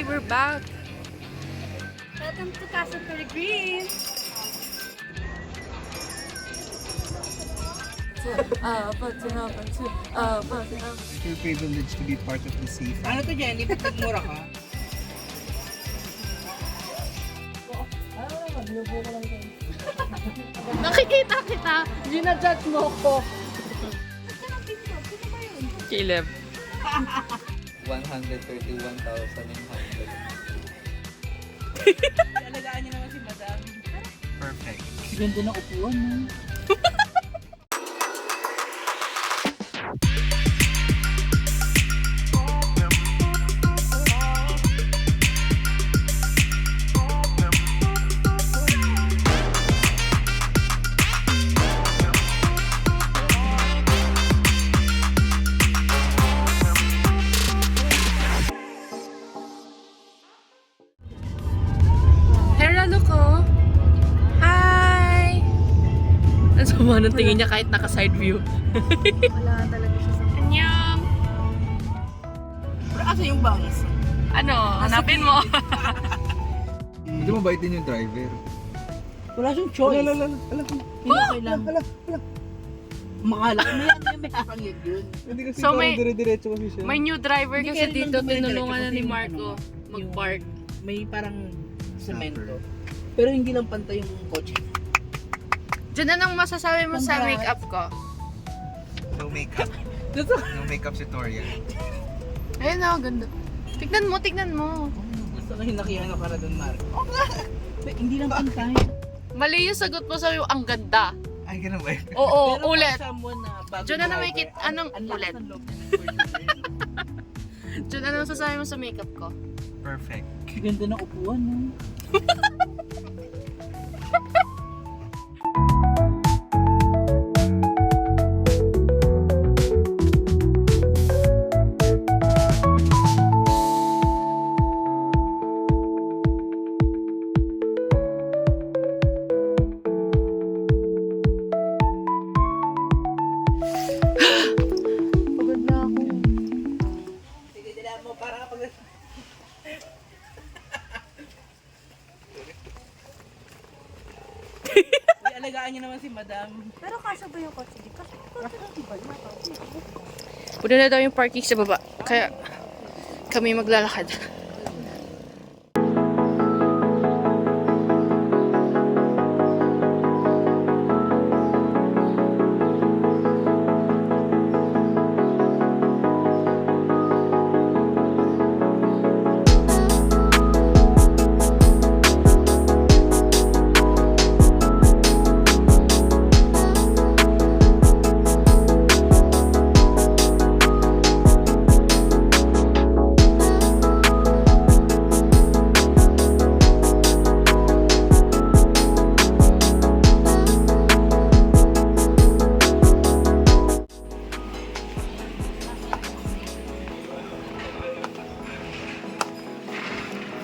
we're back. Welcome to Casa Peregrine. It's your privilege to be part of the safe. Ano to, Jenny? Ba't nagmura ka? Nakikita kita. Ginajudge mo ko. Caleb. 131,900. Alagaan niyo naman si Madam. Perfect. Ganda ng upuan mo. Herano ko. Hi! Ang sama ng tingin niya kahit naka-side view. Wala talaga siya sa... Annyeong! Pero asa yung bangs? Ano? Hanapin mo. Hindi mo baitin yung driver. Wala siyang choice. Ala. Kinakay lang. Makalak mo yan. May hakangit yun. Hindi kasi So, parang may- dire-diretso kasi siya. May new driver Hindi kasi kaya dito. naman Tinulungan na kasi ni yung Marco mag-park. May parang semento. Pero hindi lang pantay yung kotse. Diyan, anong masasabi mo sa Congrats. makeup ko? No makeup. Totoo. No makeup tutorial. Ayun na, ganda. Tignan mo. Gusto ko yung nakiano ka na doon, Mark. Oo nga. Hindi lang pantay. Mali yung sagot mo sa ang ganda. Ay, ganun ba yun? Oo, Pero ulit. for someone na bago Diyan na driver, nakikita, anong ang lakas ulit? ng loob niya ng person. Diyan, anong masasabi mo sa makeup ko? Perfect. Ganda ng upuan, no? Pagod na ako. Sige, dila mo para kapag... Uy, alagaan niyo naman si Madam. Pero kasya ba yung kotse? Kasi kotse lang ba? Puno na daw yung parking sa baba. Kaya kami maglalakad.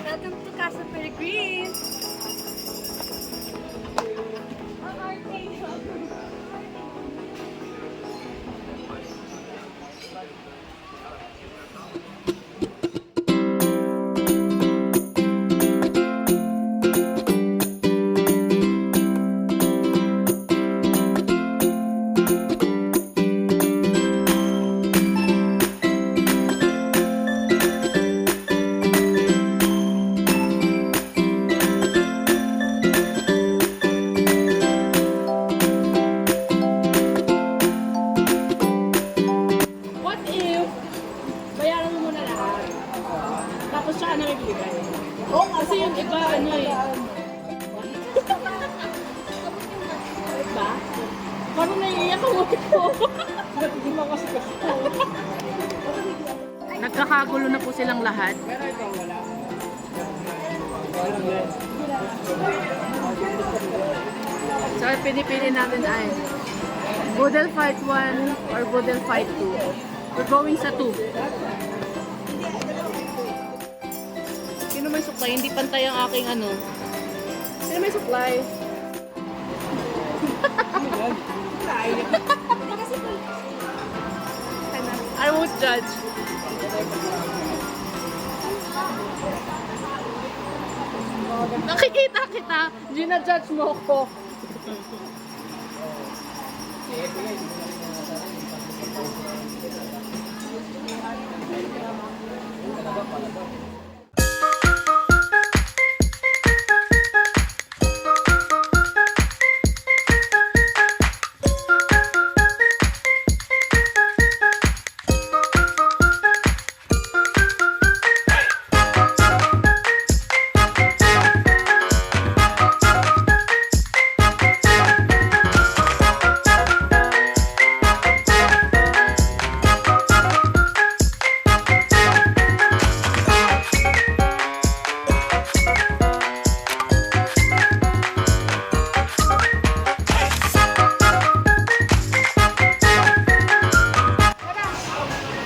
Welcome to Casa Peregrine. What if bayaran mo muna lahat? Tapos siya na nagbibigay. Oo, kasi yung iba ano eh. Diba? Parang naiiyak ako ito. Hindi mo kasi Nagkakagulo na po silang lahat. Pero ito, wala. So, ang pinipili natin ay Boodle Fight 1 or Boodle Fight 2. We're going sa 2. Sino may supply? Hindi pantay ang aking ano. Sino may supply? I won't judge. Nakikita kita. Gina-judge mo ko.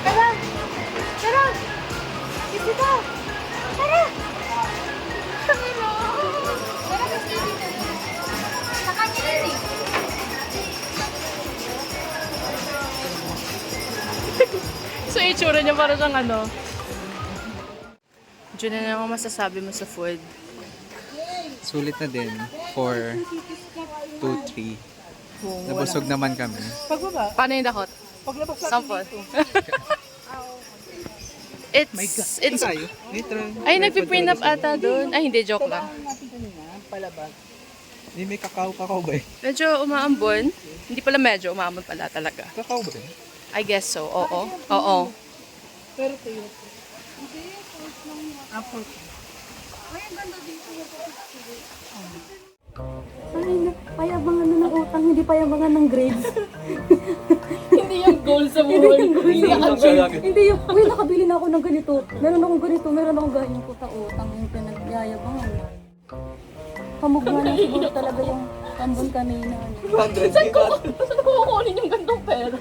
Tara! Tara! Ito ka! Tara! Tara! Tara, Miss Kitty. Sa kanya yun eh. So, itsura niya para siyang ano. Diyan na naman masasabi mo sa food. Sulit na din. 4, 2, 3. Nabusog naman kami. Pagbaba, Paano yung dakot? paglabas natin Sample. dito. It's Tayo. Try. ay, nagpiprint up ata doon. Ay, hindi, joke lang. Kailangan natin kanina, palabas. Hindi may kakao ba eh? Medyo umaambon. Hindi pala medyo, umaambon pala talaga. Kakao ba eh? I guess so, oo. Oo. Pero tuyo. Apple. Ay, ang ganda dito. Ay, payabangan na ng utang, hindi payabangan ng grades. Hindi yung goal sa buhay. Hindi yung, uy, nakabili na ako ng ganito. Meron akong ganito, meron akong ganyan ko sa utang yung pinagyayabangan. Kamugma na siguro talaga yung ambon kanina. Saan ko kukunin yung gandong pera?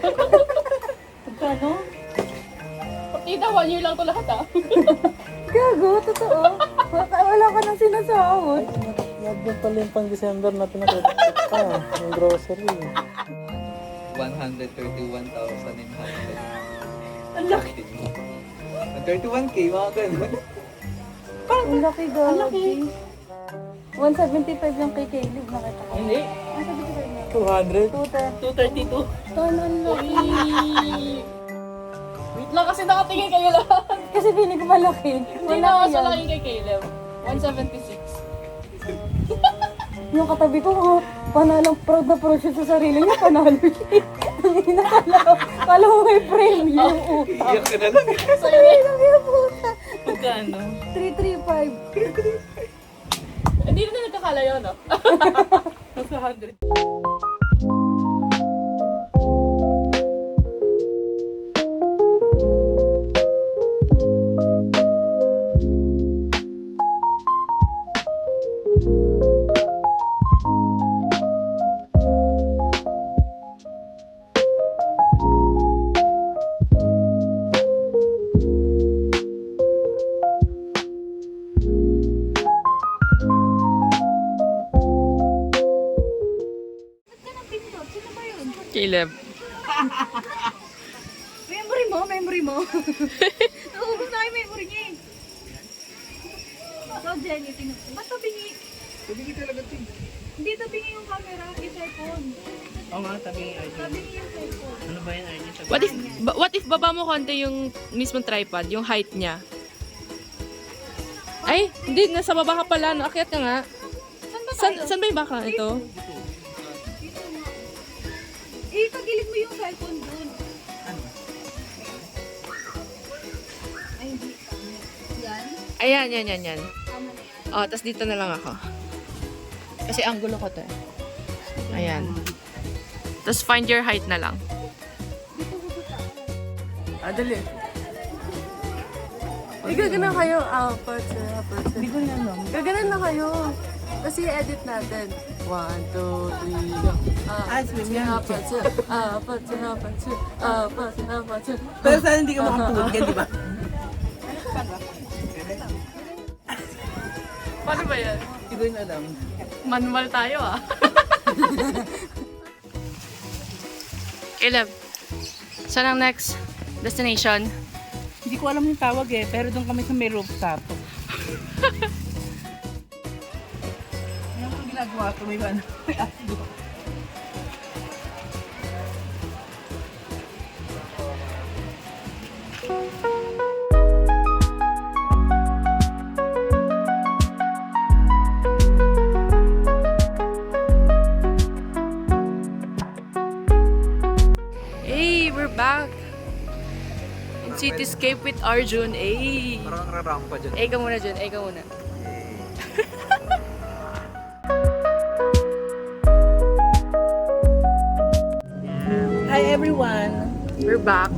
Pagkano? Tita, 1 year lang to lahat ah. Gago, totoo. Wala ka nang sinasahod. Yan din pala yung pang December na pinakita yung grocery. 131,900. Ang laki. 31k, mga ganun. Ang laki, gabi. 175 lang kay Caleb, nakita ko. Hindi. 175 na. 200? 210. 232. Tan, ang laki. Wait lang kasi nakatingin kayo lahat. Kasi feeling ko malaki. Hindi na ako sa laki kay Caleb. 176. Yung katabi ko, oh, panalang proud na proud siya sa sarili niya, panalo siya. Ang ina, kala mo may premyo yung utang. Iyak ka na lang. So yun, Ang puta. Magkano? 335. hindi na nagkakalayo, no? Nasa 100. Caleb. Memory mo. Naubos na yung memory niya eh. So, Jenny, tingnan ko. Ba't tabingi? Tabingi talaga ito. Hindi tabingi yung camera, yung cellphone. Oo nga, tabi yung ID. Tabingi yung cellphone. Ano ba yung ID? What if baba mo konti yung mismong tripod, yung height niya? Ay, hindi, nasa baba ka pala, no? Akyat ka nga. Saan ba yung baka ito? Tagilid mo yung cellphone dun. Ay, hindi. Yan. Ayan. Tama na yan. Oh, tas dito na lang ako. Kasi angulo ko to eh. Ayan. Tapos find your height na lang. Dali. Gaganan kayo. Aperture. Hindi ko yan alam. Gaganan na kayo. Kasi edit natin. 1, 2, 3, go. swim yan. Aperture. Pero sana hindi ka makapagod yan, di ba? Paano ba yan? Hindi ko yun alam. Manual tayo ah. Caleb, saan ang next destination? Hindi ko alam yung tawag eh, pero doon kami sa may rooftop. ginagawa ko? May ano? May aso. Hey, we're back! In Cityscape with Arjun. Hey! Parang rarampa dyan. Eh, ka muna dyan. Eh, ka muna. Hi everyone! We're back.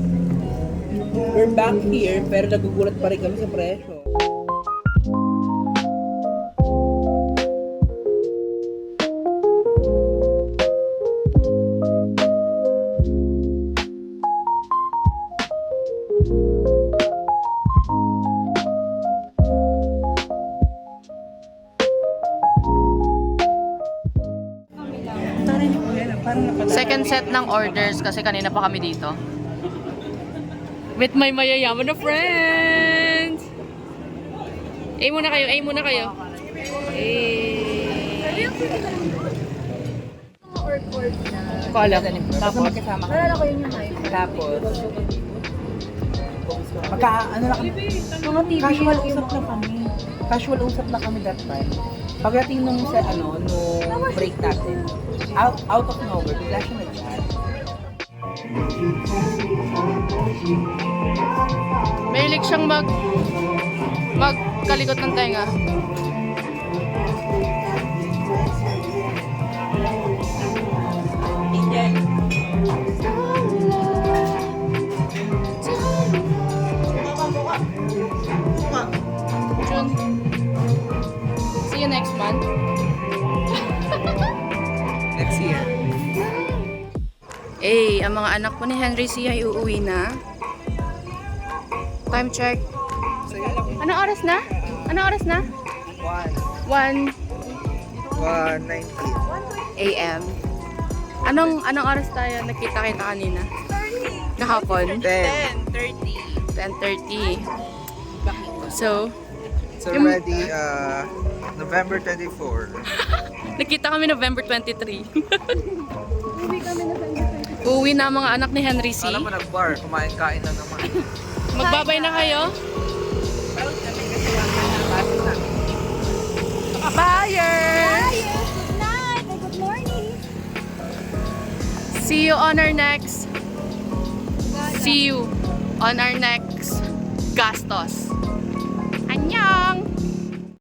We're back here, pero nagugulat pa rin kami sa presyo. Second set ng orders kasi kanina pa kami dito. With my mayayaman na friends! Eh muna kayo, eh muna kayo. Eh. Ko alam. Tapos magkasama kami. Nalala ko yun yung live. Tapos, ano lang kami, Mga TV casual yung usap na kami. Casual usap na kami that time. Pagdating nung sa nung break natin, out of nowhere, bigla siya nag-chat. Mahilig siyang magkalikot ng tenga. June. See you next month. Next year. Eh, ang mga anak po ni Henry C ay uuwi na. Time check. Anong oras na? Anong oras na? 1 1:19. a.m. Anong oras tayo nakita-kita kanina? Kahapon? 10:30. So, It's already November 24. nakita kami November 23. Uwi na ang mga anak ni Henry C. Alam mo nag-bar, kumain-kain na naman. Magbabay na kayo? Buyers! Good night! Good morning! See you on our next gastos.